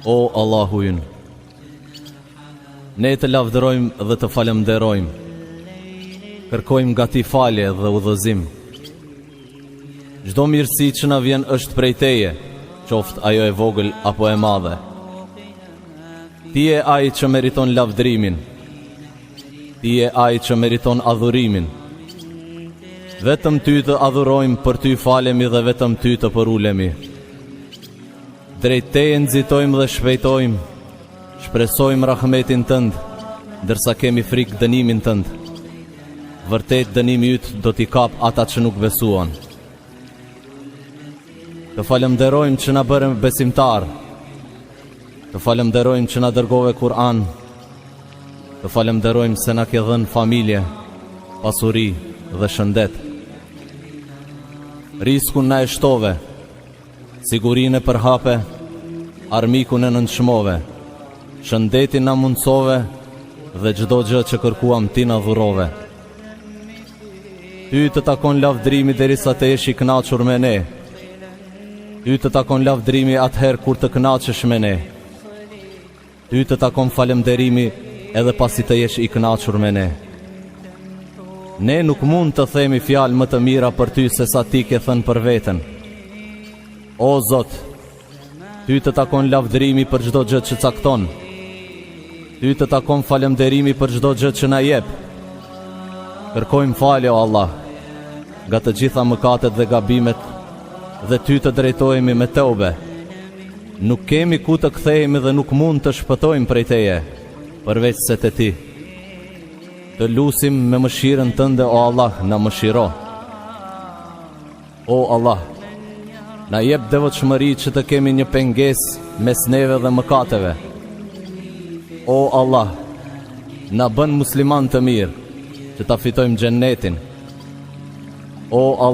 O Allahu ynë, ne të lavdërojmë dhe të falemderojmë, kërkojmë nga ti falje dhe udhëzim. Çdo mirësi që na vjen është prej teje, qoftë ajo e vogël apo e madhe. Ti je ai që meriton lavdërimin, ti je ai që meriton adhurimin. Vetëm ty të adhurojmë, për ty falemi dhe vetëm ty të përulemi. Drejt teje nxitojmë dhe shpejtojmë, shpresojmë rahmetin tënd, ndërsa kemi frikë dënimin tënd. Vërtet dënimi yt do t'i kap ata që nuk besuan. Të falemderojmë që na bërëm besimtar, të falemderojmë që na dërgove Kur'an, të falemderojmë se na ke dhënë familje, pasuri dhe shëndet. Riskun na e shtove, sigurinë e përhape, armikun e nënçmove, shëndetin na mundsove dhe çdo gjë që kërkuam ti na dhurove. Ty të takon lavdrimi derisa të jesh i kënaqur me ne. Ty të takon lavdrimi atëherë kur të kënaqesh me ne. Ty të takon falemderimi edhe pasi të jesh i kënaqur me ne. Ne nuk mund të themi fjalë më të mira për ty se sa ti ke thënë për veten. O Zot, ty të takon lavdërimi për çdo gjë që cakton. Ty të takon falemderimi për çdo gjë që na jep. Kërkojmë falje o Allah, nga të gjitha mëkatet dhe gabimet, dhe ty të drejtohemi me teube. Nuk kemi ku të kthehemi dhe nuk mund të shpëtojmë prej teje, përveç se te ti. Të lusim me mëshirën tënde o Allah, na mëshiro. O Allah, na jep devotshmëri që të kemi një pengesë mes neve dhe mëkateve. O Allah, na bën musliman të mirë, që ta fitojmë xhennetin. O Allah,